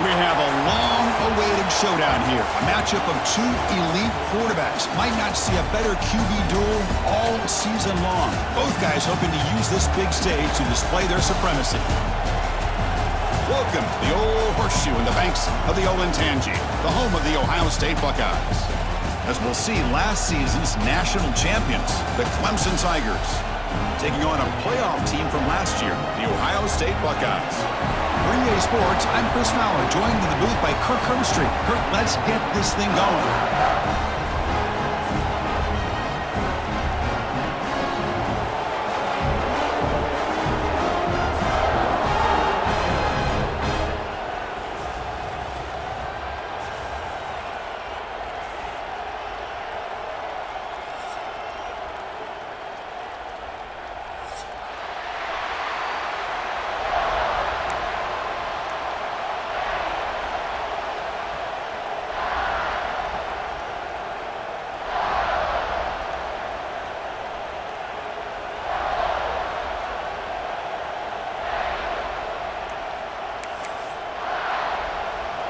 We have a long-awaited showdown here. A matchup of two elite quarterbacks. Might not see a better QB duel all season long. Both guys hoping to use this big stage to display their supremacy. Welcome to the old horseshoe in the banks of the Olentangy, the home of the Ohio State Buckeyes. As we'll see last season's national champions, the Clemson Tigers, taking on a playoff team from last year, the Ohio State Buckeyes. For EA Sports, I'm Chris Fowler, joined in the booth by Kirk Herbstreit. Kirk, let's get this thing going.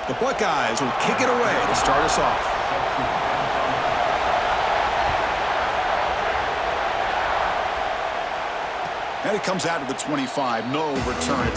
The Buckeyes will kick it away to start us off. And it comes out of the 25. No return.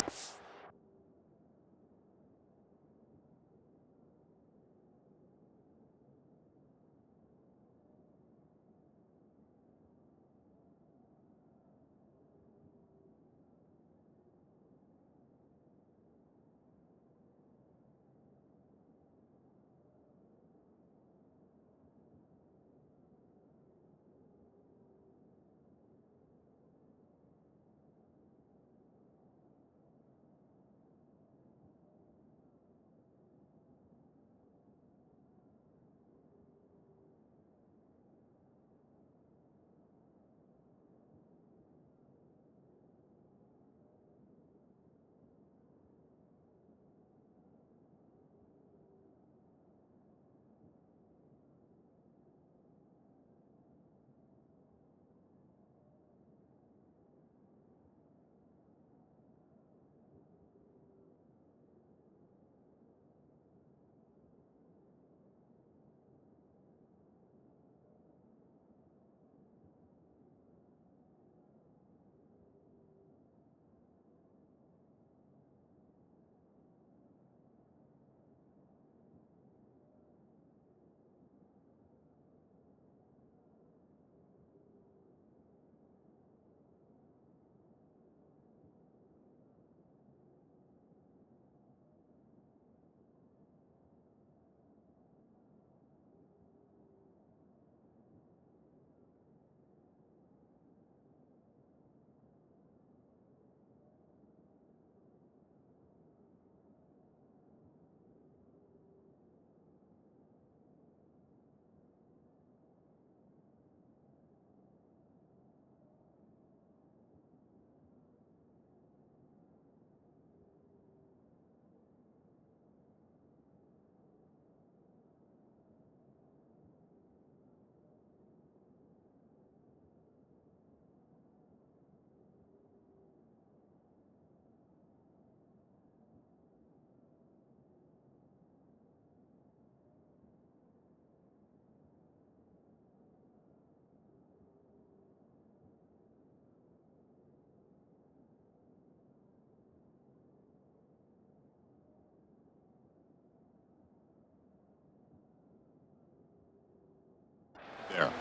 There.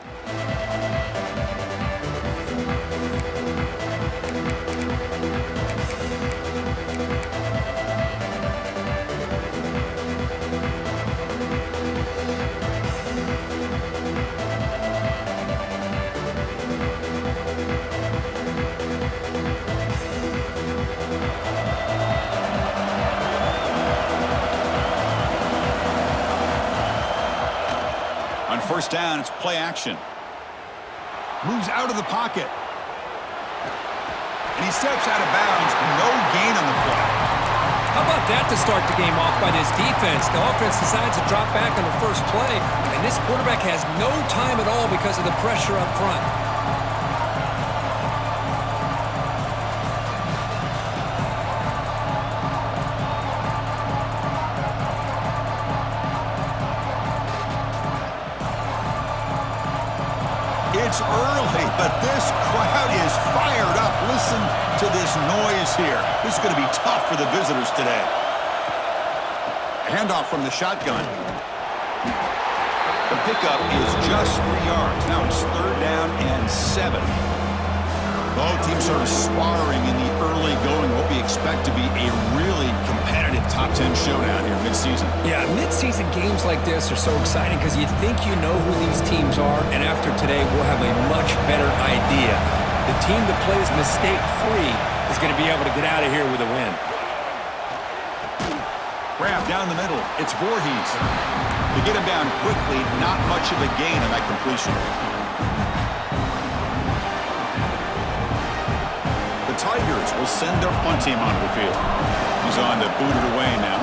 On first down, it's play action. Moves out of the pocket. And he steps out of bounds. No gain on the play. How about that to start the game off by this defense? The offense decides to drop back on the first play, and this quarterback has no time at all because of the pressure up front. It's early, but this crowd is fired up. Listen to this noise here. This is going to be tough for the visitors today. Handoff from the shotgun. The pickup is just 3 yards. Now it's 3rd down and 7. Both teams sort of sparring in the early going. What we expect to be a really competitive top 10 showdown here midseason. Yeah, midseason games like this are so exciting because you think you know who these teams are, and after today we'll have a much better idea. The team that plays mistake-free is going to be able to get out of here with a win. Grab down the middle. It's Voorhees. To get him down quickly, not much of a gain on that completion. The Tigers will send their punt team onto the field. He's on to boot it away now.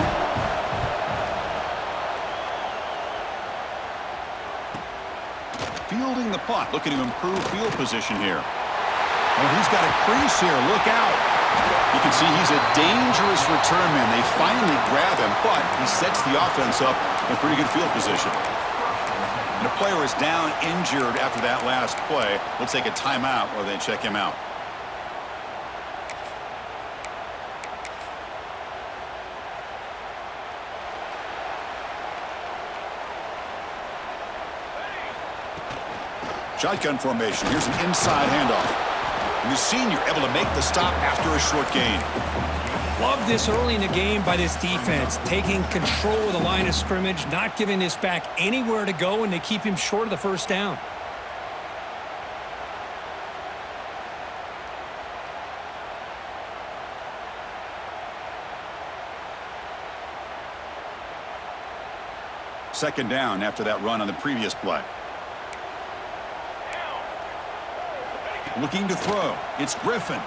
Fielding the punt, looking to improve field position here. Oh, he's got a crease here. Look out. You can see he's a dangerous return man. They finally grab him, but he sets the offense up in pretty good field position. And a player is down injured after that last play. We'll take a timeout while they check him out. Shotgun formation. Here's an inside handoff. And the senior able to make the stop after a short gain. Love this early in the game by this defense, taking control of the line of scrimmage, not giving this back anywhere to go, and they keep him short of the 1st down. Second down after that run on the previous play. Looking to throw. It's Griffin.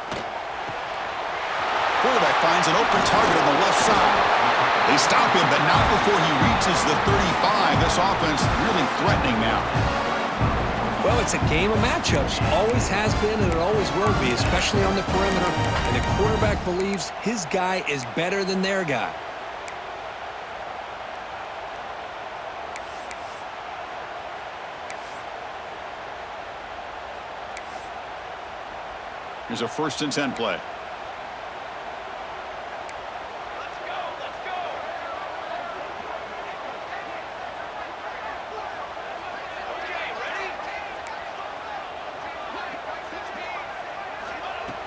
Quarterback finds an open target on the left side. They stop him, but not before he reaches the 35. This offense really threatening now. Well, it's a game of matchups. Always has been, and it always will be, especially on the perimeter. And the quarterback believes his guy is better than their guy. Here's a 1st and 10 play.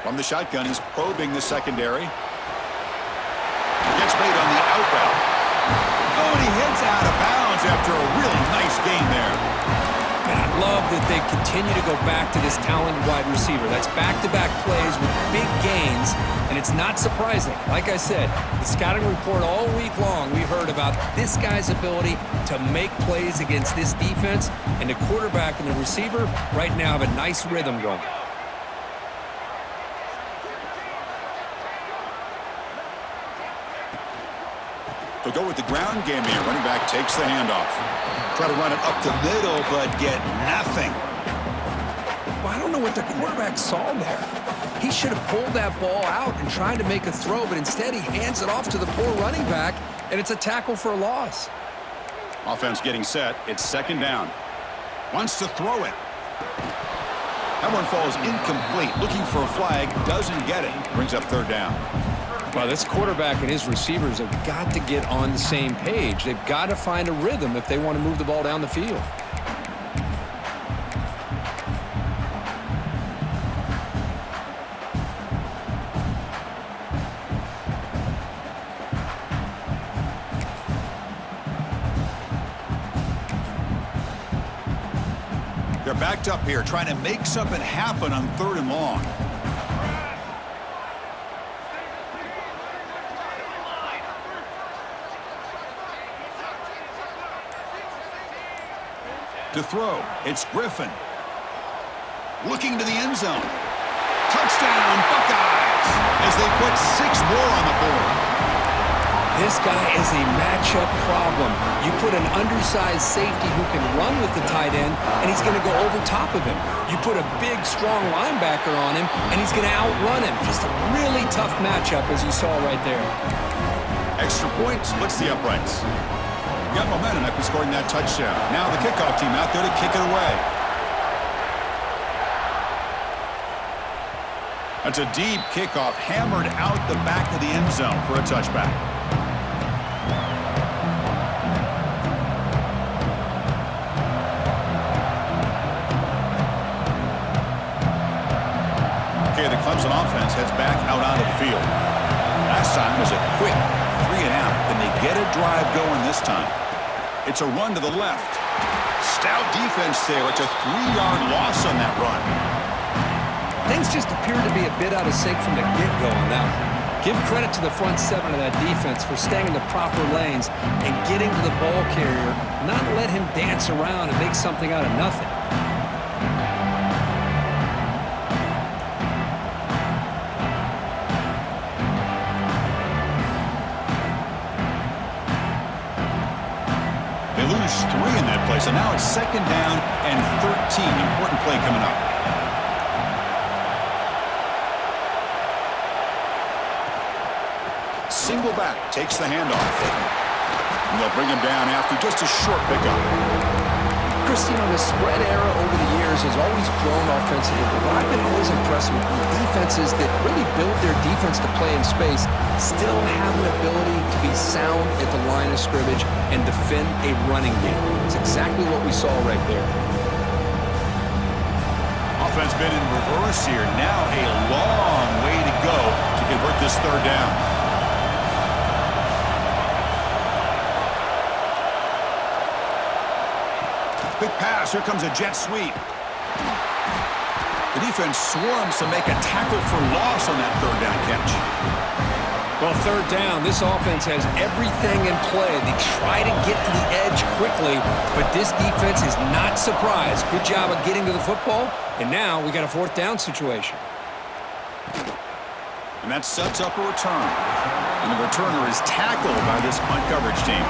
From the shotgun, he's probing the secondary. Gets made on the out route. Oh, and he heads out of bounds after a really nice gain there. And I love that they continue to go back to this talented wide receiver. That's back-to-back plays with big gains, and it's not surprising. Like I said, the scouting report all week long, we heard about this guy's ability to make plays against this defense, and the quarterback and the receiver right now have a nice rhythm going. They'll go with the ground game here. Running back takes the handoff. Try to run it up the middle, but get nothing. Well, I don't know what the quarterback saw there. He should have pulled that ball out and tried to make a throw, but instead he hands it off to the poor running back, and it's a tackle for a loss. Offense getting set. It's 2nd down. Wants to throw it. That one falls incomplete. Looking for a flag. Doesn't get it. Brings up 3rd down. Well, this quarterback and his receivers have got to get on the same page. They've got to find a rhythm if they want to move the ball down the field. They're backed up here, trying to make something happen on 3rd and long. To throw, it's Griffin. Looking to the end zone. Touchdown, Buckeyes, as they put 6 more on the board. This guy is a matchup problem. You put an undersized safety who can run with the tight end, and he's going to go over top of him. You put a big, strong linebacker on him, and he's going to outrun him. Just a really tough matchup, as you saw right there. Extra point splits the uprights. Got momentum after scoring that touchdown. Now the kickoff team out there to kick it away. That's a deep kickoff, hammered out the back of the end zone for a touchback. Okay, the Clemson offense heads back out onto the field. Last time was a quick 3 and out. Can they get a drive going this time? It's a run to the left. Stout defense there. It's a 3-yard loss on that run. Things just appear to be a bit out of sync from the get-go on that one. Give credit to the front seven of that defense for staying in the proper lanes and getting to the ball carrier, not let him dance around and make something out of nothing. They lose 3 in that play, so now it's 2nd down and 13. Important play coming up. Single back takes the handoff. And they'll bring him down after just a short pickup. Christine, the spread era over the years has always grown offensively, but what I've been always impressed with defenses that really build their defense to play in space still have an ability to be sound at the line of scrimmage and defend a running game. It's exactly what we saw right there. Offense been in reverse here. Now a long way to go to convert this 3rd down. Quick pass. Here comes a jet sweep. The defense swarms to make a tackle for loss on that 3rd down catch. Well, 3rd down, this offense has everything in play. They try to get to the edge quickly, but this defense is not surprised. Good job of getting to the football, and now we got a 4th down situation. And that sets up a return. And the returner is tackled by this punt coverage team.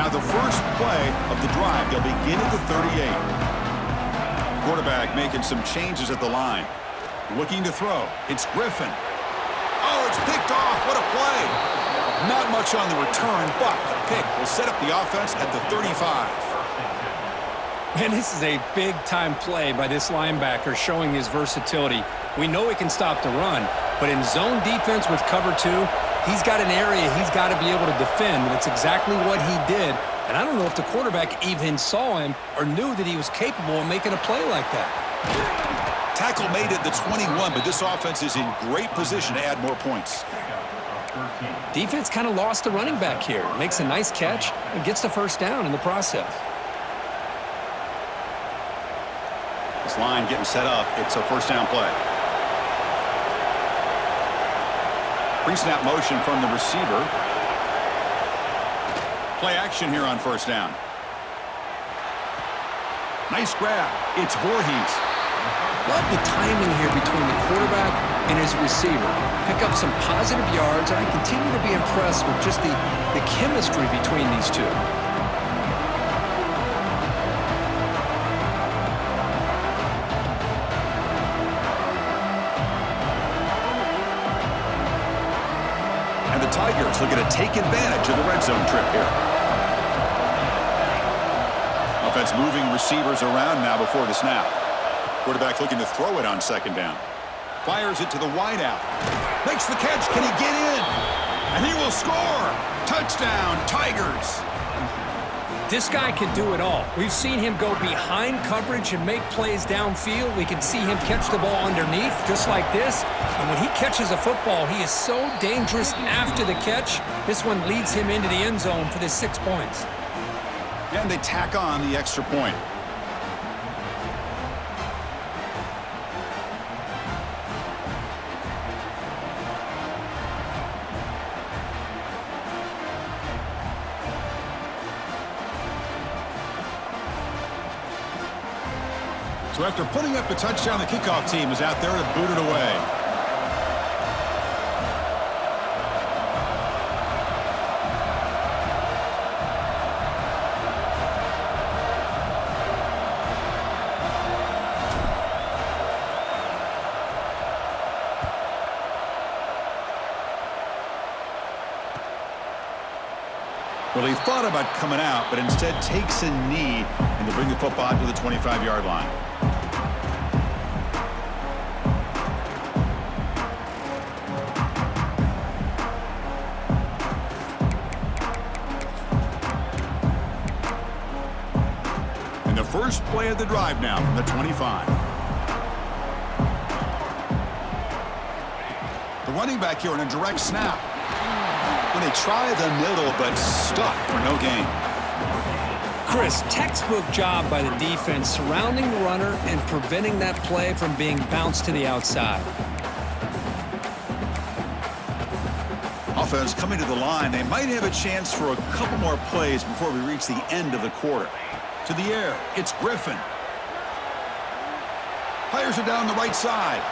The first play of the drive, they'll begin at the 38. Quarterback making some changes at the line. Looking to throw. It's Griffin. Oh, it's picked off. What a play. Not much on the return, but the pick will set up the offense at the 35. Man, this is a big-time play by this linebacker showing his versatility. We know he can stop the run, but in zone defense with cover 2, he's got an area he's got to be able to defend, and it's exactly what he did. And I don't know if the quarterback even saw him or knew that he was capable of making a play like that. Tackle made at the 21, but this offense is in great position to add more points. Defense kind of lost the running back here. Makes a nice catch and gets the 1st down in the process. This line getting set up. It's a 1st down play. Pre-snap motion from the receiver. Play action here on 1st down. Nice grab. It's Voorhees. Love the timing here between the quarterback and his receiver. Pick up some positive yards, and I continue to be impressed with just the chemistry between these two. And the Tigers looking to take advantage of the red zone trip here. Offense moving receivers around now before the snap. Quarterback looking to throw it on 2nd down. Fires it to the wideout. Makes the catch. Can he get in? And he will score. Touchdown, Tigers. This guy can do it all. We've seen him go behind coverage and make plays downfield. We can see him catch the ball underneath, just like this. And when he catches a football, he is so dangerous after the catch. This one leads him into the end zone for the 6 points. And they tack on the extra point. So after putting up the touchdown, the kickoff team is out there to boot it away. Well, he thought about coming out, but instead takes a knee and to bring the football to the 25-yard line. And the first play of the drive now from the 25. The running back here on a direct snap. When they try the middle, but stuck for no gain. Chris, textbook job by the defense surrounding the runner and preventing that play from being bounced to the outside. Offense coming to the line. They might have a chance for a couple more plays before we reach the end of the quarter. To the air, it's Griffin. Fires it down the right side.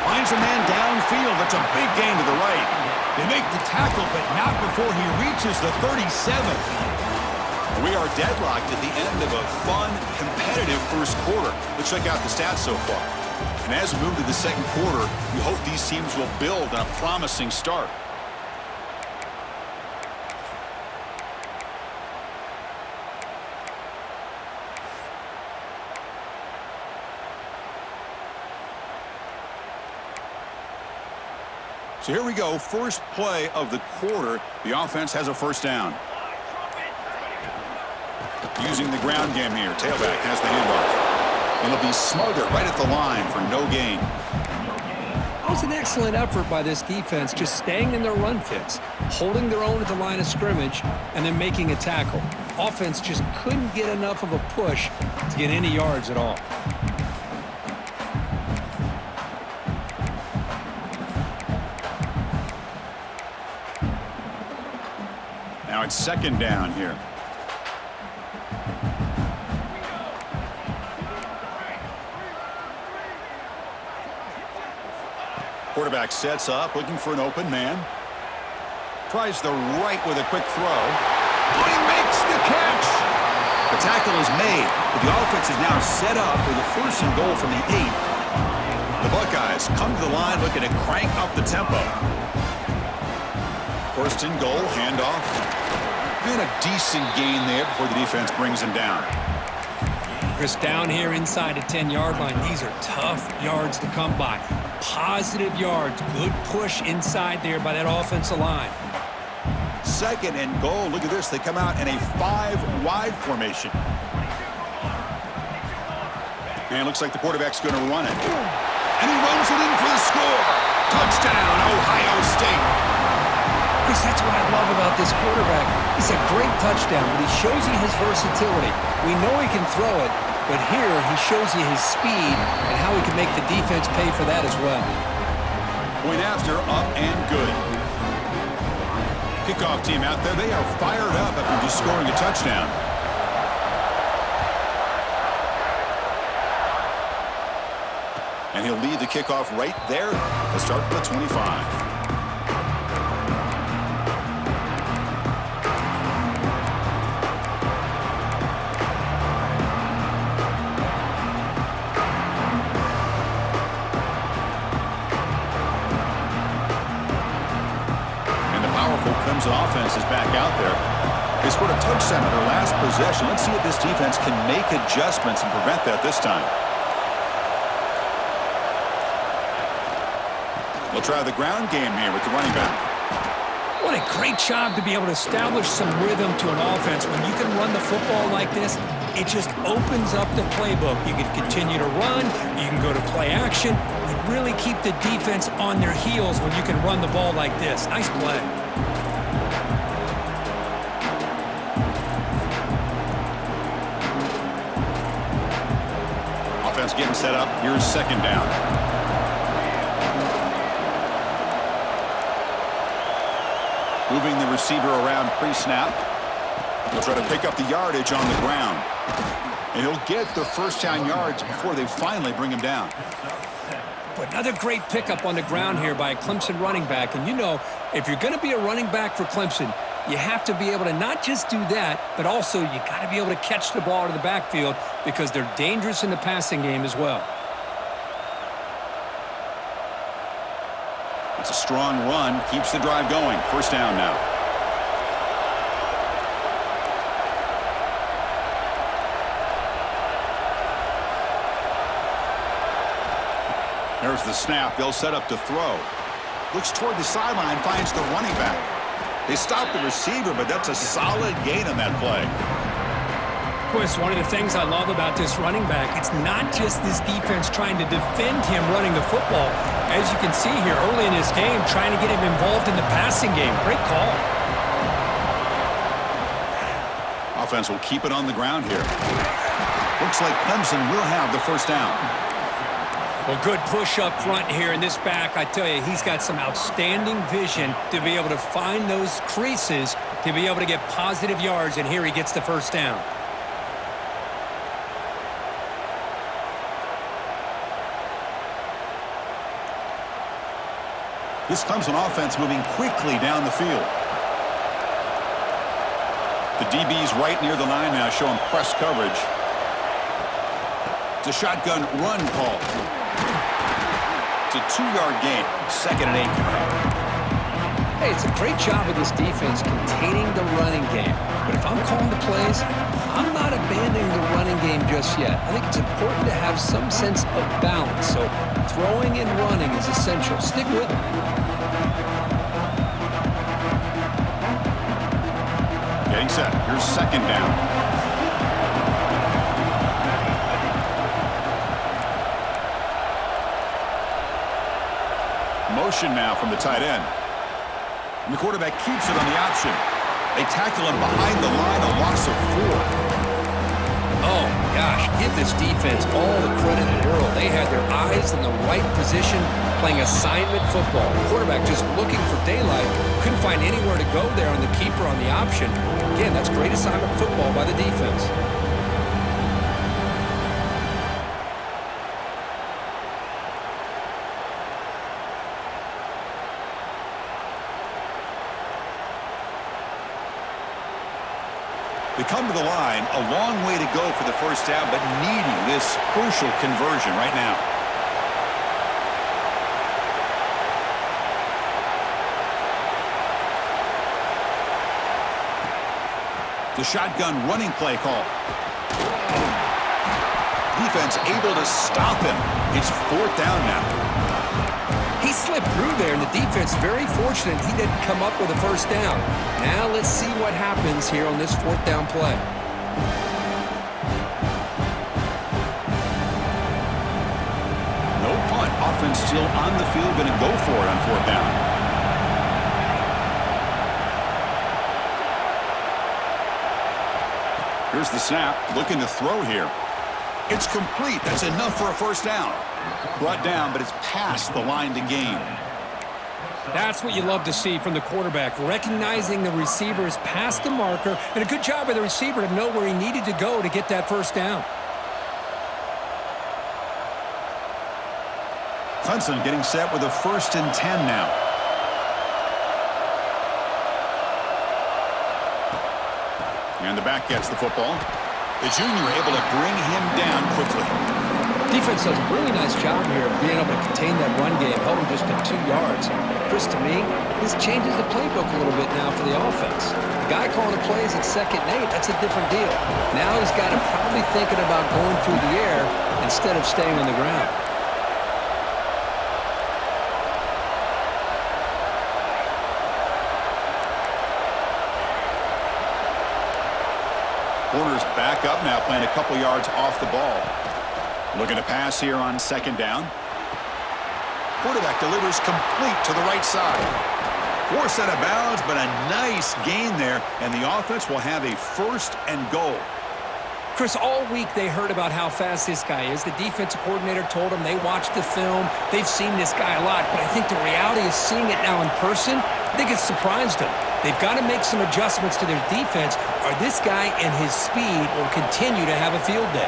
Finds a man downfield. That's a big gain to the right. They make the tackle, but not before he reaches the 37. We are deadlocked at the end of a fun, competitive first quarter. Let's check out the stats so far. And as we move to the second quarter, we hope these teams will build on a promising start. So here we go, first play of the quarter. The offense has a first down. Using the ground game here. Tailback has the handoff. And it'll be smothered right at the line for no gain. That was an excellent effort by this defense, just staying in their run fits, holding their own at the line of scrimmage, and then making a tackle. Offense just couldn't get enough of a push to get any yards at all. Now it's second down here. Quarterback sets up, looking for an open man. Tries the right with a quick throw. Oh, he makes the catch! The tackle is made, but the offense is now set up with a first and goal from the 8. The Buckeyes come to the line looking to crank up the tempo. First and goal, handoff. And a decent gain there before the defense brings him down. Chris, down here inside the 10-yard line, these are tough yards to come by. Positive yards, good push inside there by that offensive line. Second and goal. Look at this. They come out in a 5-wide formation. And it looks like the quarterback's going to run it. And he runs it in for the score. Touchdown, Ohio State. Chris, that's what I love about this quarterback. He's a great touchdown, but he shows you his versatility. We know he can throw it, but here he shows you his speed and how he can make the defense pay for that as well. Point after, up and good. Kickoff team out there, they are fired up after just scoring a touchdown. And he'll lead the kickoff right there to start from the 25. Clemson offense is back out there. They scored a touchdown on their last possession. Let's see if this defense can make adjustments and prevent that this time. We'll try the ground game here with the running back. What a great job to be able to establish some rhythm to an offense. When you can run the football like this, it just opens up the playbook. You can continue to run. You can go to play action. You really keep the defense on their heels when you can run the ball like this. Nice play. Offense getting set up. Here's second down. Moving the receiver around pre-snap. He'll try to pick up the yardage on the ground. And he'll get the first down yards before they finally bring him down. But another great pickup on the ground here by a Clemson running back. And you know, if you're going to be a running back for Clemson, you have to be able to not just do that, but also you got to be able to catch the ball out of the backfield because they're dangerous in the passing game as well. It's a strong run, keeps the drive going. First down now. There's the snap. They'll set up to throw. Looks toward the sideline, finds the running back. They stop the receiver, but that's a solid gain on that play. Chris, one of the things I love about this running back, it's not just this defense trying to defend him running the football. As you can see here early in this game, trying to get him involved in the passing game. Great call. Offense will keep it on the ground here. Looks like Clemson will have the first down. Well, good push up front here in this back. I tell you, he's got some outstanding vision to be able to find those creases to be able to get positive yards, and here he gets the first down. This Clemson offense moving quickly down the field. The DB's right near the line now, showing press coverage. It's a shotgun run call. It's a 2-yard gain, 2nd and 8. Hey, it's a great job of this defense containing the running game. But if I'm calling the plays, I'm not abandoning the running game just yet. I think it's important to have some sense of balance. So throwing and running is essential. Stick with it. Getting set. Here's 2nd down. Motion now from the tight end. And the quarterback keeps it on the option. They tackle him behind the line, a loss of 4. Oh, my gosh, give this defense all the credit in the world. They had their eyes in the right position, playing assignment football. The quarterback just looking for daylight, couldn't find anywhere to go there on the keeper on the option. Again, that's great assignment football by the defense. They come to the line, a long way to go for the first down, but needing this crucial conversion right now. The shotgun running play call. Defense able to stop him. It's 4th down now. He slipped through there, and the defense very fortunate he didn't come up with a first down. Now let's see what happens here on this 4th down play. No punt. Offense still on the field, going to go for it on 4th down. Here's the snap. Looking to throw here. It's complete. That's enough for a first down. Brought down, but it's past the line to gain. That's what you love to see from the quarterback, recognizing the receiver is past the marker, and a good job by the receiver to know where he needed to go to get that first down. Clemson getting set with a 1st and 10 now. And the back gets the football. The junior able to bring him down quickly. Defense does a really nice job here of being able to contain that run game, held him just to 2 yards. Chris, to me, this changes the playbook a little bit now for the offense. The guy calling the plays at 2nd and 8, that's a different deal. Now he's got him probably thinking about going through the air instead of staying on the ground. Corner's back up now, playing a couple yards off the ball. Looking to pass here on 2nd down. Quarterback delivers complete to the right side. Forced out of bounds, but a nice gain there, and the offense will have a 1st and goal. Chris, all week they heard about how fast this guy is. The defensive coordinator told them they watched the film. They've seen this guy a lot, but I think the reality is seeing it now in person, I think it's surprised them. They've got to make some adjustments to their defense, or this guy and his speed will continue to have a field day.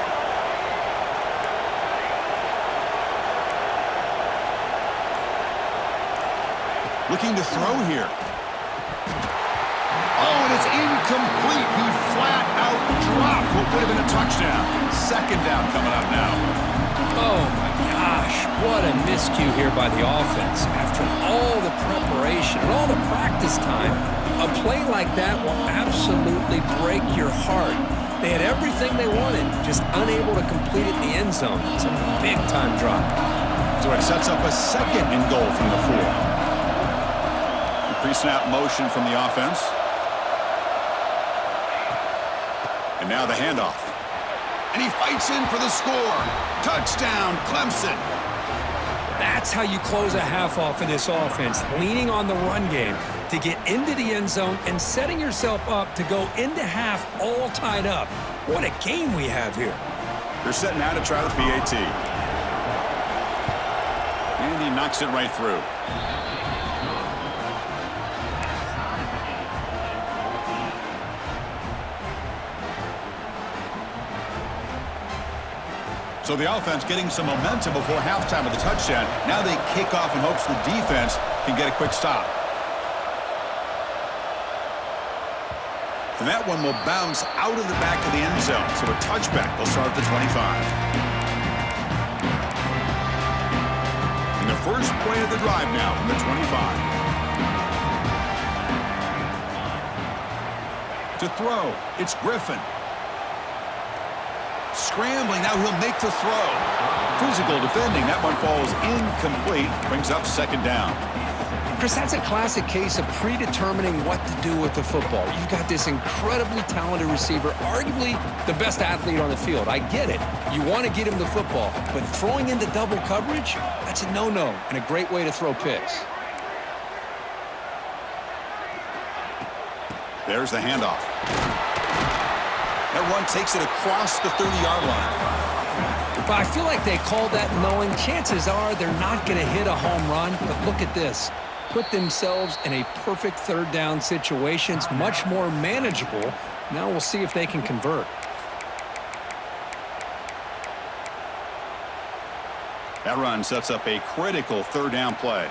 Looking to throw here. Oh, and it's incomplete. He flat out dropped what would have been a touchdown. 2nd down coming up now. Oh, my gosh. What a miscue here by the offense. After all the preparation and all the practice time, a play like that will absolutely break your heart. They had everything they wanted, just unable to complete it in the end zone. It's a big-time drop. It's So it sets up a second and goal from the 4. Pre-snap motion from the offense. And now the handoff. And he fights in for the score. Touchdown, Clemson. That's how you close a half off in this offense, leaning on the run game to get into the end zone and setting yourself up to go into half all tied up. What a game we have here. They're setting out to try the PAT. And he knocks it right through. So the offense getting some momentum before halftime with a touchdown. Now they kick off in hopes the defense can get a quick stop. And that one will bounce out of the back of the end zone. So a touchback will start at the 25. And the first play of the drive now from the 25. To throw, it's Griffin. Scrambling, now he'll make the throw. Physical defending, that one falls incomplete, brings up second down. Chris, that's a classic case of predetermining what to do with the football. You've got this incredibly talented receiver, arguably the best athlete on the field. I get it. You want to get him the football, but throwing into double coverage, that's a no-no and a great way to throw picks. There's the handoff. That run takes it across the 30-yard line. But I feel like they called that knowing chances are they're not going to hit a home run. But look at this. Put themselves in a perfect third down situation. It's much more manageable. Now we'll see if they can convert. That run sets up a critical third down play.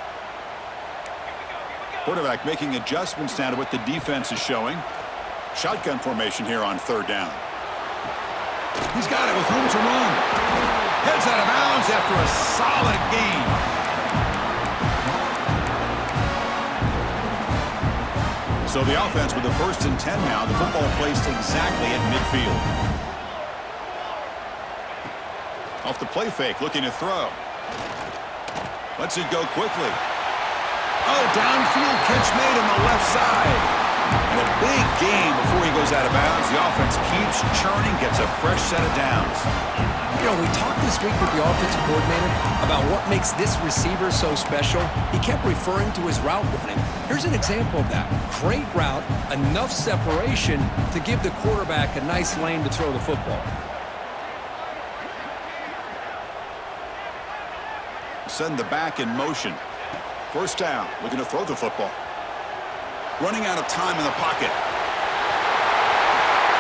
Quarterback making adjustments now to what the defense is showing. Shotgun formation here on third down. He's got it with room to run. Heads out of bounds after a solid gain. So the offense with the 1st and 10 now. The football placed exactly at midfield. Off the play fake, looking to throw. Lets it go quickly. Oh, downfield catch made on the left side. And a big gain before he goes out of bounds. The offense keeps churning, gets a fresh set of downs. You know, we talked this week with the offensive coordinator about what makes this receiver so special. He kept referring to his route running. Here's an example of that. Great route, enough separation to give the quarterback a nice lane to throw the football. Send the back in motion. First down, looking to throw the football. Running out of time in the pocket.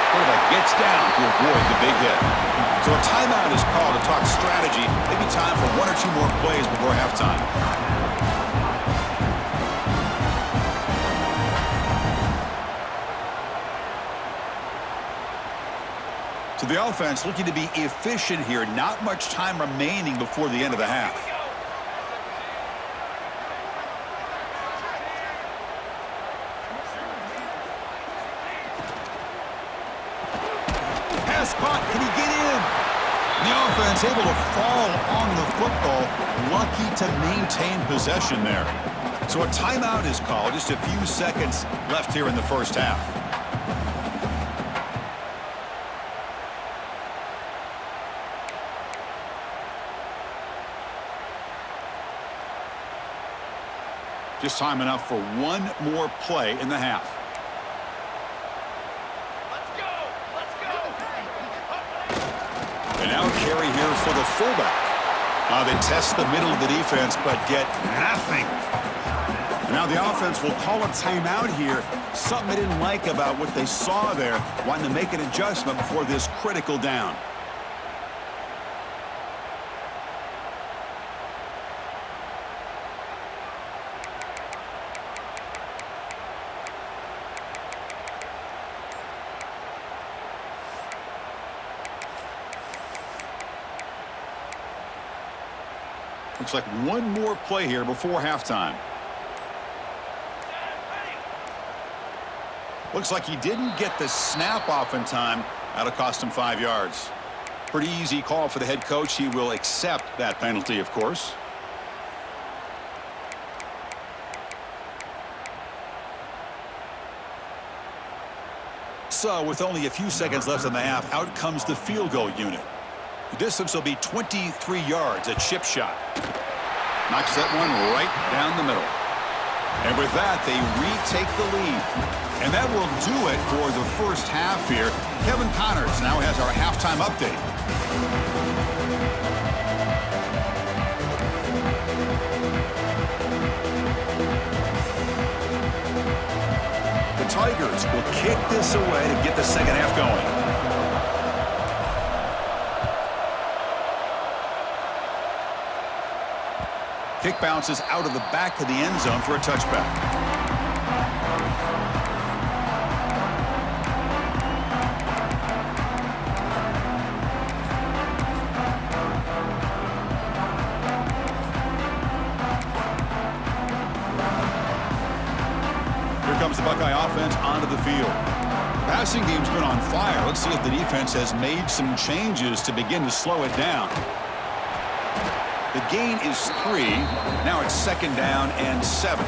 Quarterback gets down to avoid the big hit. So a timeout is called to talk strategy. Maybe time for 1 or 2 more plays before halftime. So the offense looking to be efficient here. Not much time remaining before the end of the half. Caught. Can he get in? The offense able to fall on the football. Lucky to maintain possession there. So a timeout is called. Just a few seconds left here in the first half. Just time enough for one more play in the half. And now carry here for the fullback. They test the middle of the defense, but get nothing. And now the offense will call a timeout here. Something they didn't like about what they saw there. Wanting to make an adjustment before this critical down. Looks like one more play here before halftime. Looks like he didn't get the snap off in time. That'll cost him 5 yards. Pretty easy call for the head coach. He will accept that penalty, of course. So with only a few seconds left in the half, out comes the field goal unit. The distance will be 23 yards, a chip shot. Knocks that one right down the middle. And with that, they retake the lead. And that will do it for the first half here. Kevin Connors now has our halftime update. The Tigers will kick this away to get the second half going. Kick bounces out of the back of the end zone for a touchback. Here comes the Buckeye offense onto the field. The passing game's been on fire. Let's see if the defense has made some changes to begin to slow it down. The gain is 3. Now it's 2nd down and 7.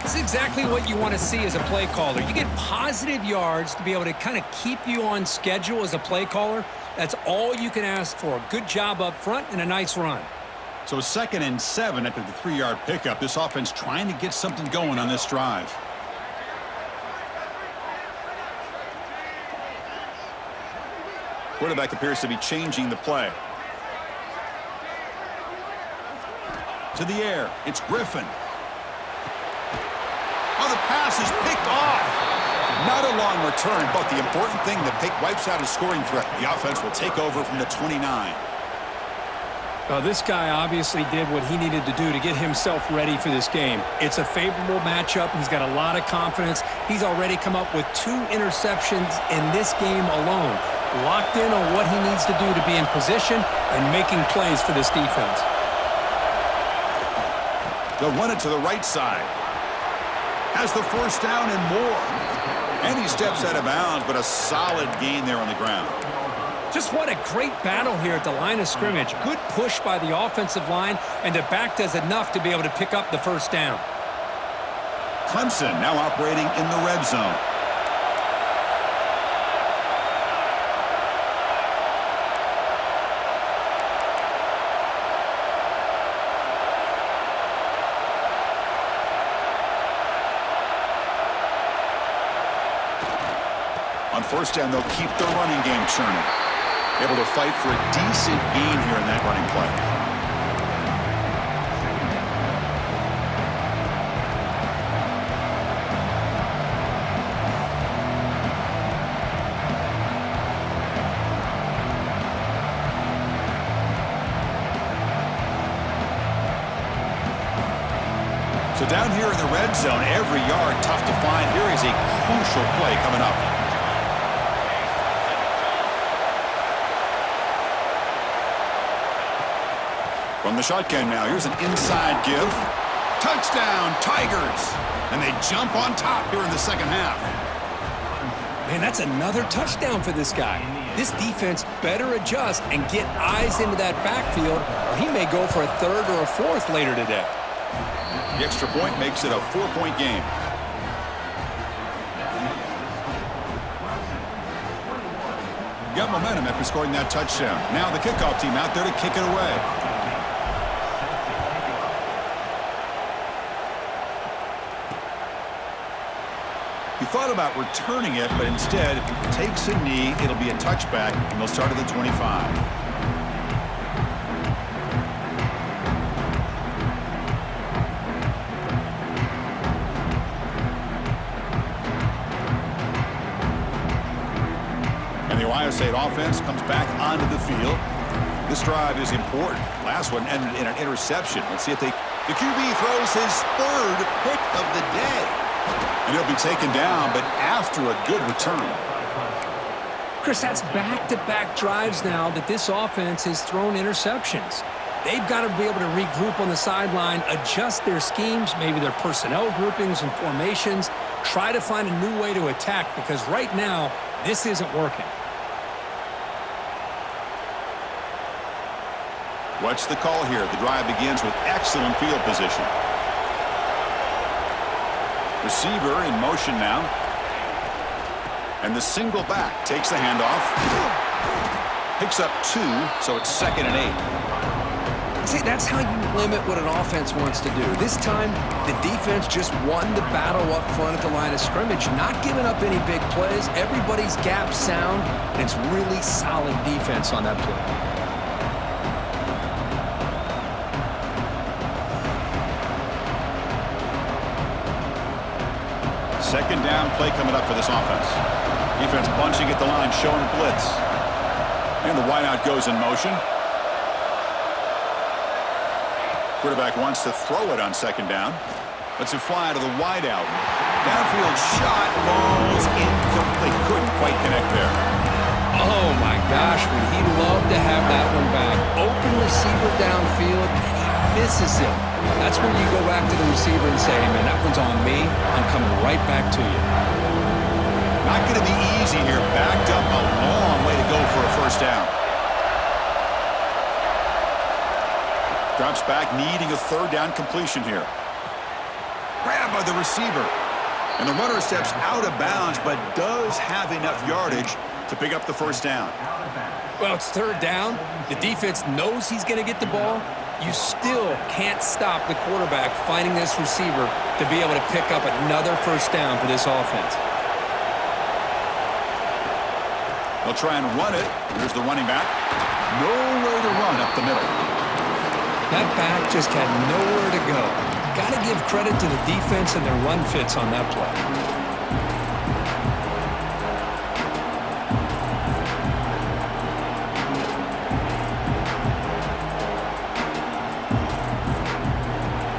This is exactly what you want to see as a play caller. You get positive yards to be able to kind of keep you on schedule as a play caller. That's all you can ask for. Good job up front and a nice run. So 2nd and 7 after the 3-yard pickup. This offense trying to get something going on this drive. Quarterback appears to be changing the play. To the air. It's Griffin. Oh, the pass is picked off. Not a long return, but the important thing, the pick wipes out a scoring threat. The offense will take over from the 29. Well, this guy obviously did what he needed to do to get himself ready for this game. It's a favorable matchup. He's got a lot of confidence. He's already come up with 2 interceptions in this game alone. Locked in on what he needs to do to be in position and making plays for this defense. They'll run it to the right side. Has the first down and more. And he steps out of bounds, but a solid gain there on the ground. Just what a great battle here at the line of scrimmage. Good push by the offensive line, and the back does enough to be able to pick up the first down. Clemson now operating in the red zone. On first down, they'll keep the running game churning. Able to fight for a decent gain here in that running play. So down here in the red zone, every yard tough to find. Here is a crucial play coming up. From the shotgun now, here's an inside give. Touchdown, Tigers! And they jump on top here in the second half. Man, that's another touchdown for this guy. This defense better adjust and get eyes into that backfield, or he may go for a 3rd or a 4th later today. The extra point makes it a 4-point game. Got momentum after scoring that touchdown. Now the kickoff team out there to kick it away. He thought about returning it, but instead takes a knee. It'll be a touchback, and they'll start at the 25. And the Ohio State offense comes back onto the field. This drive is important. Last one ended in an interception. Let's see if the QB throws his 3rd pick of the day. And he'll be taken down, but after a good return. Chris, that's back-to-back drives now that this offense has thrown interceptions. They've got to be able to regroup on the sideline, adjust their schemes, maybe their personnel groupings and formations, try to find a new way to attack, because right now, this isn't working. What's the call here? The drive begins with excellent field position. Receiver in motion now. And the single back takes the handoff. Picks up 2, so it's 2nd and 8. See, that's how you limit what an offense wants to do. This time, the defense just won the battle up front at the line of scrimmage, not giving up any big plays. Everybody's gap sound, and it's really solid defense on that play. Second down play coming up for this offense. Defense bunching at the line, showing blitz. And the wideout goes in motion. Quarterback wants to throw it on 2nd down. Lets it fly to the wideout. Downfield shot falls incomplete. Couldn't quite connect there. Oh, my gosh, would he love to have that one back. Open receiver downfield, and he misses it. That's when you go back to the receiver and say, hey, man, that one's on me. I'm coming right back to you. Not going to be easy here. Backed up a long way to go for a first down. Drops back, needing a 3rd down completion here. Grab by the receiver. And the runner steps out of bounds, but does have enough yardage to pick up the first down. Well, it's 3rd down. The defense knows he's going to get the ball. You still can't stop the quarterback finding this receiver to be able to pick up another first down for this offense. They'll try and run it. Here's the running back. Nowhere to run up the middle. That back just had nowhere to go. Got to give credit to the defense and their run fits on that play.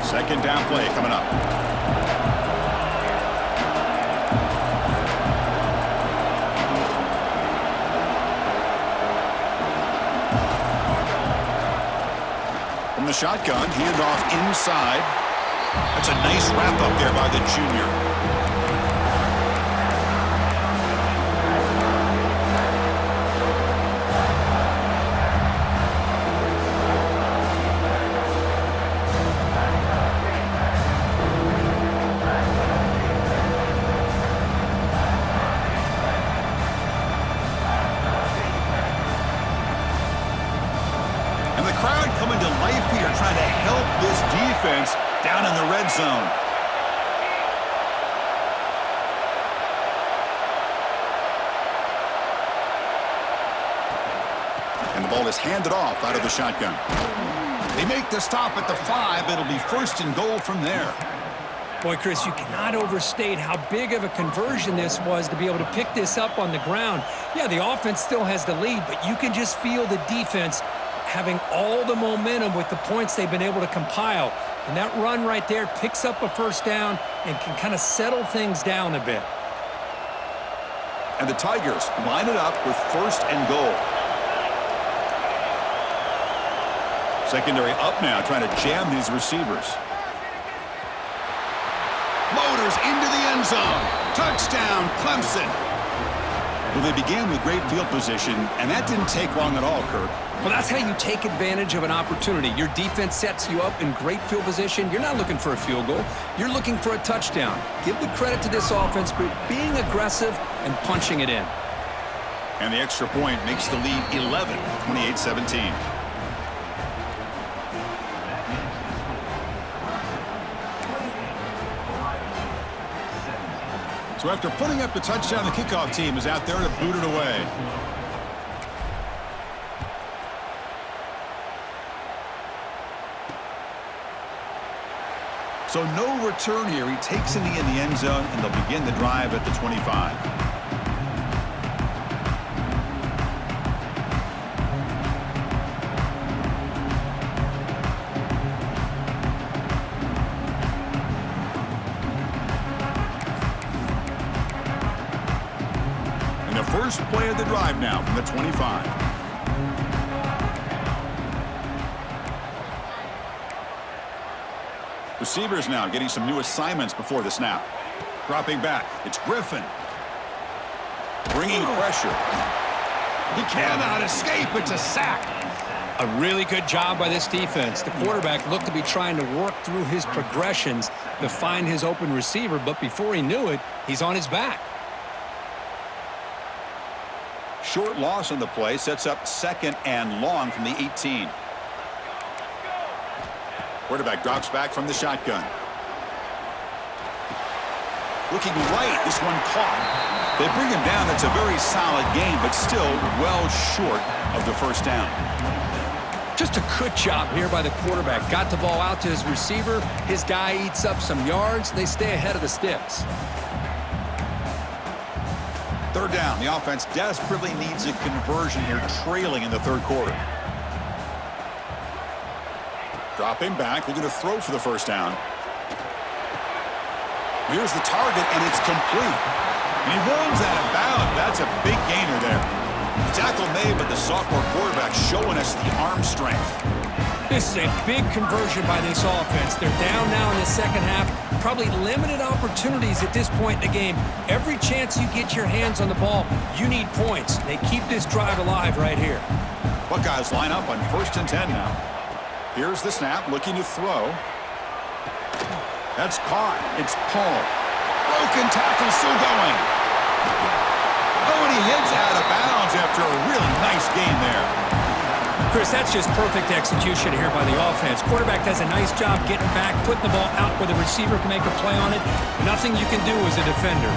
Second down play coming up. From the shotgun, handoff inside. That's a nice wrap up there by the junior. Coming to life here, trying to help this defense down in the red zone. And the ball is handed off out of the shotgun. They make the stop at the 5. It'll be 1st and goal from there. Boy, Chris, you cannot overstate how big of a conversion this was to be able to pick this up on the ground. Yeah, the offense still has the lead, but you can just feel the defense having all the momentum with the points they've been able to compile. And that run right there picks up a first down and can kind of settle things down a bit. And the Tigers line it up with 1st and goal. Secondary up now, trying to jam these receivers. Motors into the end zone. Touchdown, Clemson. Well, they began with great field position, and that didn't take long at all, Kirk. Well, that's how you take advantage of an opportunity. Your defense sets you up in great field position. You're not looking for a field goal. You're looking for a touchdown. Give the credit to this offense for being aggressive and punching it in. And the extra point makes the lead 11, 28-17. So after putting up the touchdown, the kickoff team is out there to boot it away. So no return here. He takes it in the end zone, and they'll begin the drive at the 25. First play of the drive now from the 25. Receivers now getting some new assignments before the snap. Dropping back. It's Griffin. Bringing pressure. He cannot escape. It's a sack. A really good job by this defense. The quarterback looked to be trying to work through his progressions to find his open receiver, but before he knew it, he's on his back. Short loss on the play sets up 2nd and long from the 18. Quarterback drops back from the shotgun. Looking right, this one caught. They bring him down. That's a very solid game, but still well short of the first down. Just a good job here by the quarterback. Got the ball out to his receiver. His guy eats up some yards. They stay ahead of the sticks. 3rd down. The offense desperately needs a conversion here, trailing in the 3rd quarter. Dropping back, looking to throw for the first down. Here's the target, and it's complete. And he runs out of bounds. That's a big gainer there. Tackle made, but the sophomore quarterback showing us the arm strength. This is a big conversion by this offense. They're down now in the second half. Probably limited opportunities at this point in the game. Every chance you get your hands on the ball, you need points. They keep this drive alive right here. Buckeyes line up on 1st and 10 now. Here's the snap, looking to throw. That's caught. It's Paul. Broken tackle, still going. Oh, and he heads out of bounds after a really nice game there. Chris, that's just perfect execution here by the offense. Quarterback does a nice job getting back, putting the ball out where the receiver can make a play on it. Nothing you can do as a defender.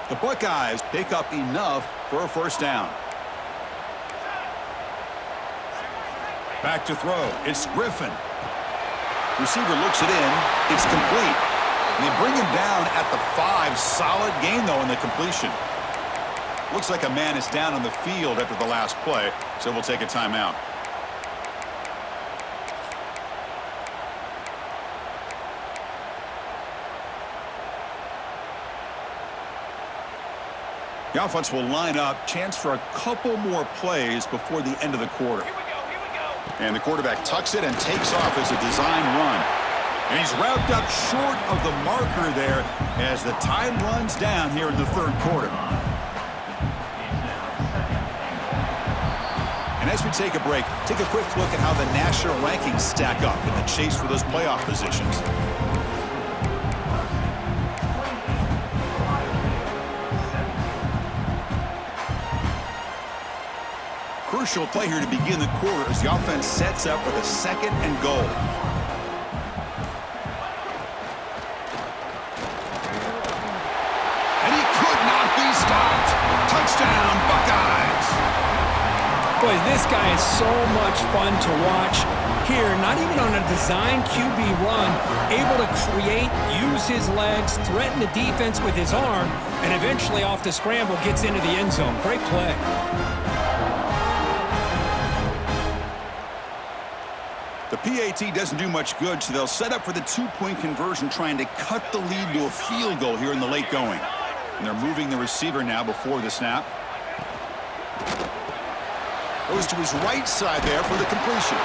The Buckeyes pick up enough for a first down. Back to throw. It's Griffin. Receiver looks it in. It's complete. And they bring him down at the 5. Solid gain, though, in the completion. Looks like a man is down on the field after the last play, so we'll take a timeout. The offense will line up. Chance for a couple more plays before the end of the quarter. And the quarterback tucks it and takes off as a design run. And he's wrapped up short of the marker there as the time runs down here in the 3rd quarter. And as we take a break, take a quick look at how the national rankings stack up in the chase for those playoff positions. Crucial play here to begin the quarter as the offense sets up with a 2nd and goal. And he could not be stopped. Touchdown, Buckeyes. Boy, this guy is so much fun to watch. Here, not even on a design QB run, able to create, use his legs, threaten the defense with his arm, and eventually off the scramble gets into the end zone. Great play. The PAT doesn't do much good, so they'll set up for the 2-point conversion, trying to cut the lead to a field goal here in the late going. And they're moving the receiver now before the snap. Goes to his right side there for the completion.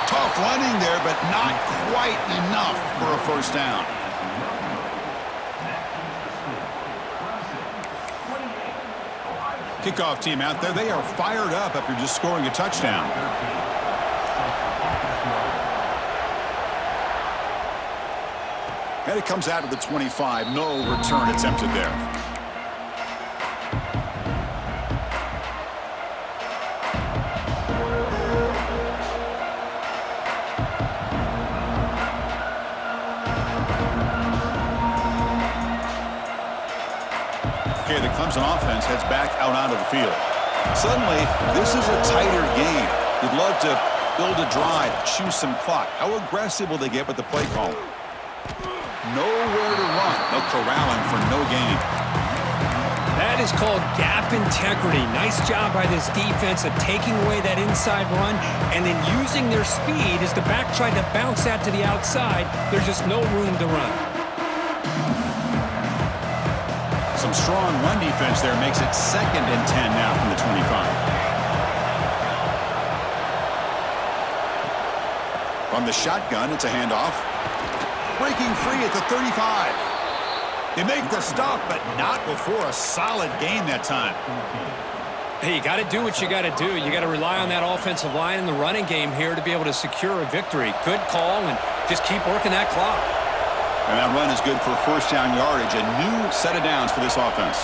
Tough running there, but not quite enough for a first down. Kickoff team out there. They are fired up after just scoring a touchdown. And it comes out of the 25. No return attempted there. Okay, the Clemson offense heads back out onto the field. Suddenly, this is a tighter game. You'd love to build a drive, choose some clock. How aggressive will they get with the play call? Nowhere to run. They'll corral him for no gain. That is called gap integrity. Nice job by this defense of taking away that inside run and then using their speed as the back tried to bounce that to the outside. There's just no room to run. Some strong run defense there makes it 2nd and 10 now from the 25. From the shotgun, it's a handoff. Breaking free at the 35. They make the stop, but not before a solid gain that time. Hey, you got to do what you got to do. You got to rely on that offensive line in the running game here to be able to secure a victory. Good call, and just keep working that clock. And that run is good for first down yardage. A new set of downs for this offense.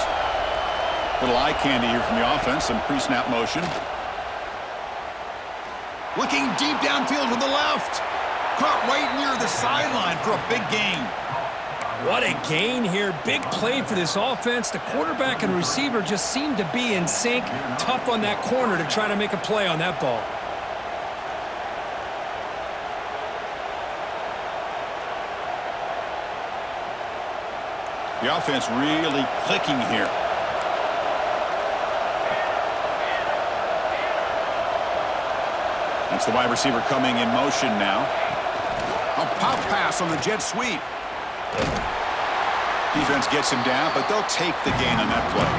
Little eye candy here from the offense. Some pre-snap motion. Looking deep downfield to the left. Caught right near the sideline for a big gain. What a gain here. Big play for this offense. The quarterback and receiver just seemed to be in sync. Tough on that corner to try to make a play on that ball. The offense really clicking here. That's the wide receiver coming in motion now. A pop pass on the jet sweep. Defense gets him down, but they'll take the gain on that play.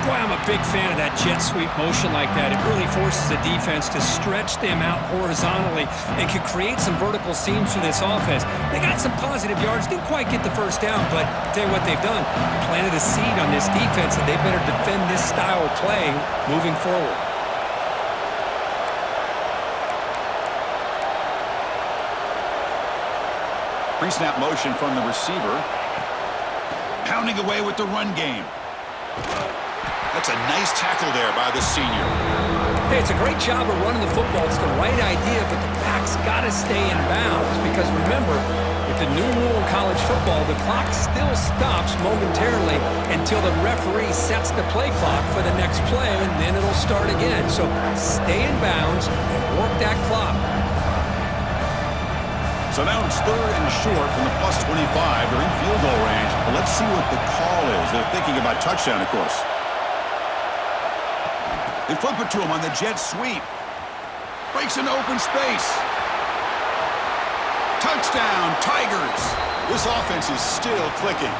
Boy, I'm a big fan of that jet sweep motion like that. It really forces the defense to stretch them out horizontally and can create some vertical seams for this offense. They got some positive yards, didn't quite get the first down, but I'll tell you what they've done. Planted a seed on this defense, and they better defend this style of play moving forward. Pre-snap motion from the receiver. Pounding away with the run game. That's a nice tackle there by the senior. Hey, it's a great job of running the football. It's the right idea, but the back's got to stay in bounds because remember, with the new rule in college football, the clock still stops momentarily until the referee sets the play clock for the next play, and then it'll start again. So stay in bounds and work that clock. So now it's 3rd and short from the +25. They're in field goal range. But let's see what the call is. They're thinking about touchdown, of course. They flip it to him on the jet sweep. Breaks into open space. Touchdown, Tigers. This offense is still clicking.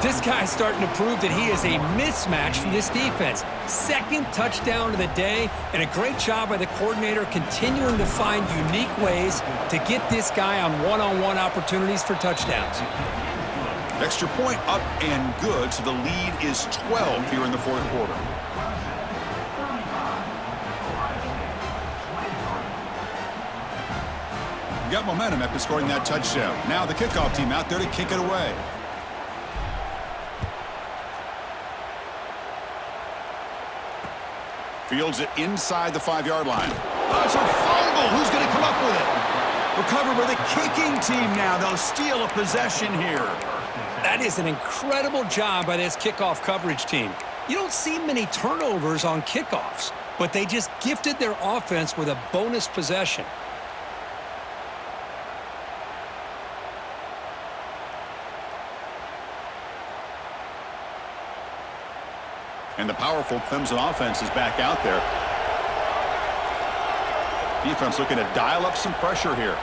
This guy's starting to prove that he is a mismatch for this defense. 2nd touchdown of the day, and a great job by the coordinator continuing to find unique ways to get this guy on one-on-one opportunities for touchdowns. Extra point up and good, so the lead is 12 here in the 4th quarter. Got momentum after scoring that touchdown. Now the kickoff team out there to kick it away. Fields it inside the 5-yard line. Oh, it's a fumble. Who's going to come up with it? Recovered by the kicking team now. They'll steal a possession here. That is an incredible job by this kickoff coverage team. You don't see many turnovers on kickoffs, but they just gifted their offense with a bonus possession. And the powerful Clemson offense is back out there. Defense looking to dial up some pressure here.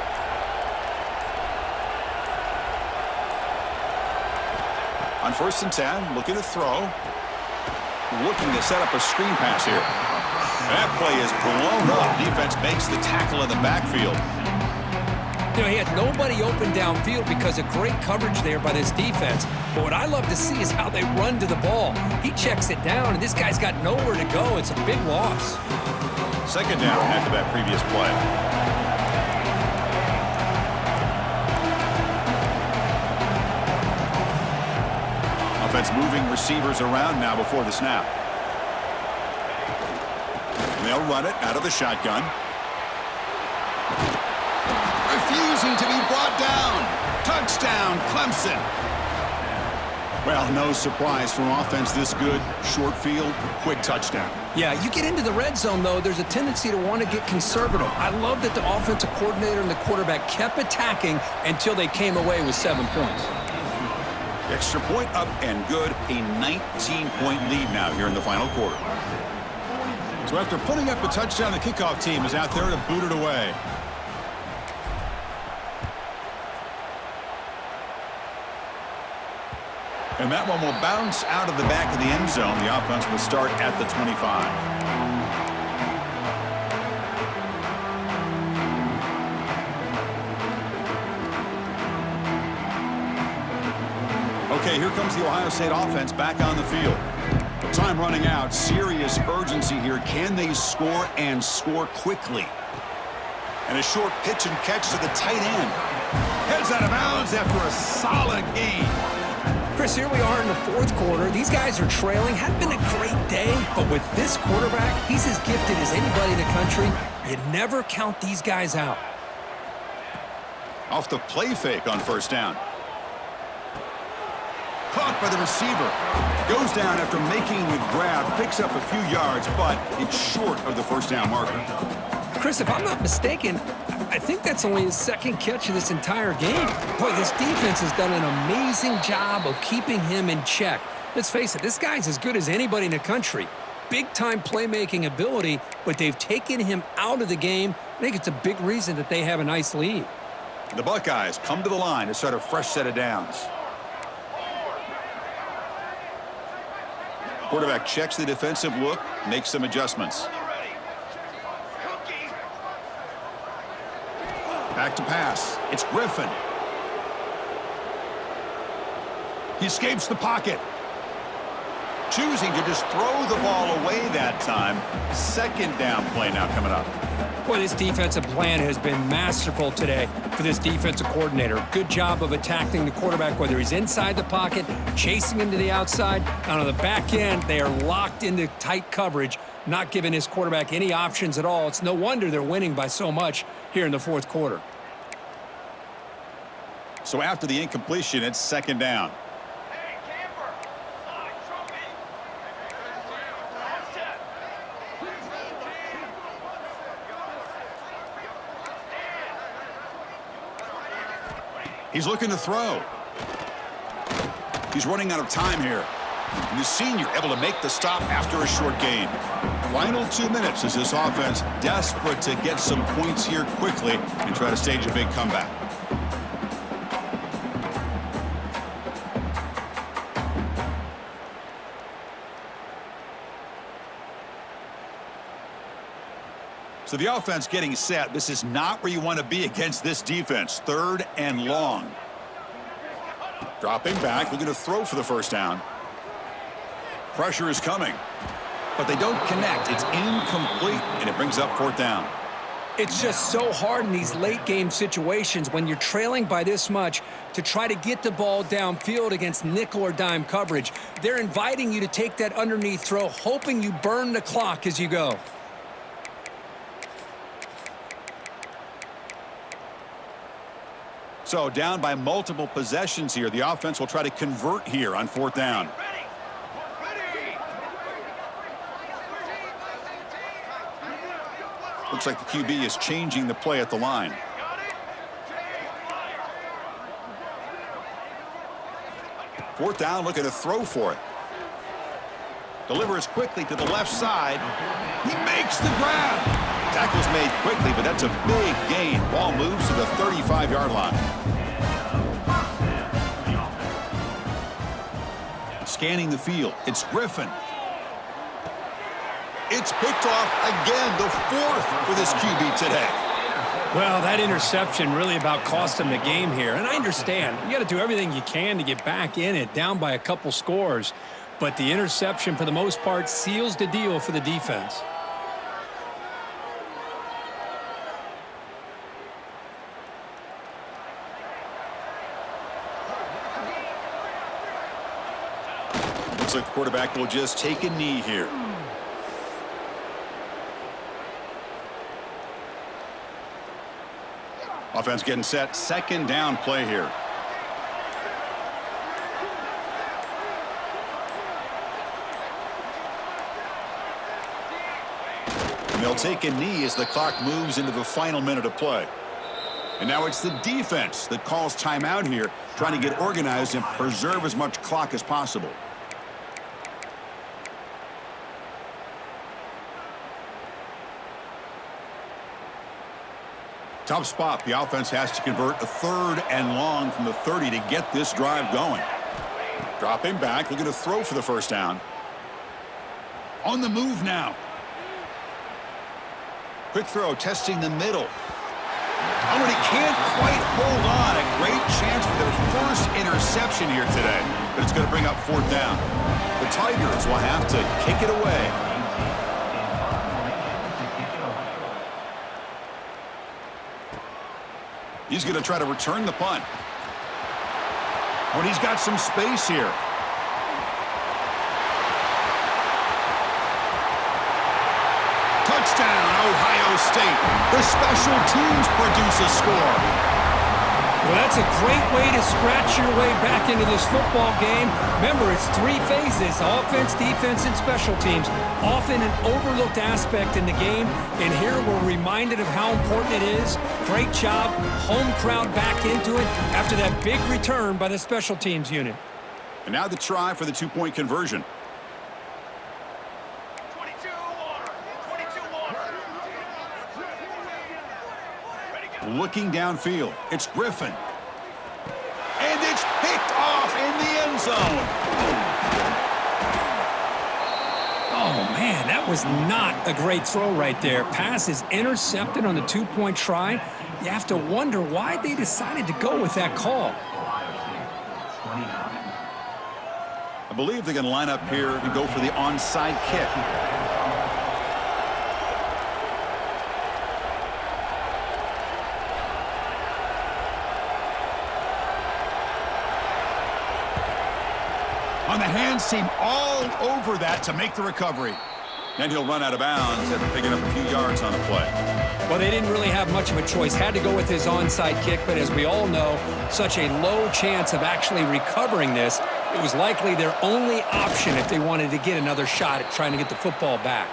On 1st and 10, looking to throw. Looking to set up a screen pass here. That play is blown up. Defense makes the tackle in the backfield. You know, he had nobody open downfield because of great coverage there by this defense. But what I love to see is how they run to the ball. He checks it down, and this guy's got nowhere to go. It's a big loss. 2nd down after that previous play. Offense moving receivers around now before the snap. And they'll run it out of the shotgun. Refusing to be brought down. Touchdown, Clemson. Well, no surprise from offense this good. Short field, quick touchdown. Yeah, you get into the red zone, though, there's a tendency to want to get conservative. I love that the offensive coordinator and the quarterback kept attacking until they came away with 7 points. Extra point up and good. A 19-point lead now here in the final quarter. So after putting up a touchdown, the kickoff team is out there to boot it away. And that one will bounce out of the back of the end zone. The offense will start at the 25. Okay, here comes the Ohio State offense back on the field. Time running out. Serious urgency here. Can they score and score quickly? And a short pitch and catch to the tight end. touchdowns after a solid game. Chris, here we are in the fourth quarter. These guys are trailing. Hadn't been a great day, but with this quarterback, he's as gifted as anybody in the country. You never count these guys out. Off the play fake on first down. Caught by the receiver. Goes down after making the grab. Picks up a few yards, but it's short of the first down marker. Chris, if I'm not mistaken, I think that's only his second catch of this entire game. Boy, this defense has done an amazing job of keeping him in check. Let's face it, this guy's as good as anybody in the country. Big-time playmaking ability, but they've taken him out of the game. I think it's a big reason that they have a nice lead. The Buckeyes come to the line to start a fresh set of downs. Quarterback checks the defensive look, makes some adjustments. Back to pass. It's Griffin. He escapes the pocket. Choosing to just throw the ball away that time. Second down play now coming up. Boy, this defensive plan has been masterful today for this defensive coordinator. Good job of attacking the quarterback, whether he's inside the pocket, chasing him to the outside. And on the back end, they are locked into tight coverage, not giving his quarterback any options at all. It's no wonder they're winning by so much here in the fourth quarter. So after the incompletion, it's second down. He's looking to throw. He's running out of time here. And the senior able to make the stop after a short gain. Final 2 minutes as this offense desperate to get some points here quickly and try to stage a big comeback. So the offense getting set. This is not where you want to be against this defense. Third and long. Dropping back, looking to throw for the first down. Pressure is coming, but they don't connect. It's incomplete, and it brings up fourth down. It's just so hard in these late game situations when you're trailing by this much to try to get the ball downfield against nickel or dime coverage. They're inviting you to take that underneath throw, hoping you burn the clock as you go. So down by multiple possessions here. The offense will try to convert here on fourth down. Looks like the QB is changing the play at the line. Fourth down, looking to throw for it. Delivers quickly to the left side. He makes the grab. Tackle's made quickly, but that's a big gain. Ball moves to the 35-yard line. Scanning the field, it's Griffin. It's picked off again, the fourth for this QB today. Well, that interception really about cost him the game here. And I understand, you got to do everything you can to get back in it, down by a couple scores. But the interception, for the most part, seals the deal for the defense. Looks like the quarterback will just take a knee here. Offense getting set. Second down play here. And they'll take a knee as the clock moves into the final minute of play. And now it's the defense that calls timeout here, trying to get organized and preserve as much clock as possible. Tough spot. The offense has to convert a third and long from the 30 to get this drive going. Dropping back, looking to throw for the first down. On the move now. Quick throw, testing the middle. Oh, and he can't quite hold on. A great chance for their first interception here today, but it's going to bring up fourth down. The Tigers will have to kick it away. He's going to try to return the punt. Oh, and he's got some space here. Touchdown, Ohio State. The special teams produce a score. Well, that's a great way to scratch your way back into this football game. Remember, it's 3 phases: offense, defense, and special teams. Often an overlooked aspect in the game, and here we're reminded of how important it is. Great job. Home crowd back into it after that big return by the special teams unit. And now the try for the 2-point conversion. Looking downfield, it's Griffin. And it's picked off in the end zone. Oh, man, that was not a great throw right there. Pass is intercepted on the 2-point try. You have to wonder why they decided to go with that call. I believe they're going to line up here and go for the onside kick. On the hands team all over that to make the recovery. And he'll run out of bounds after picking up a few yards on the play. Well, they didn't really have much of a choice. Had to go with his onside kick, but as we all know, such a low chance of actually recovering this. It was likely their only option if they wanted to get another shot at trying to get the football back.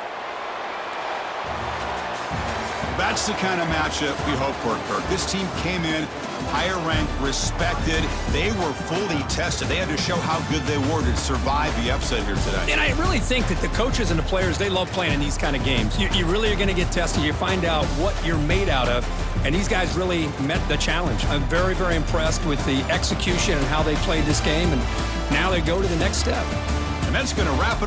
That's the kind of matchup we hope for, Kirk. This team came in higher ranked, respected. They were fully tested. They had to show how good they were to survive the upset here today. And I really think that the coaches and the players, they love playing in these kind of games. You really are going to get tested. You find out what you're made out of. And these guys really met the challenge. I'm very, very impressed with the execution and how they played this game. And now they go to the next step. And that's going to wrap it up.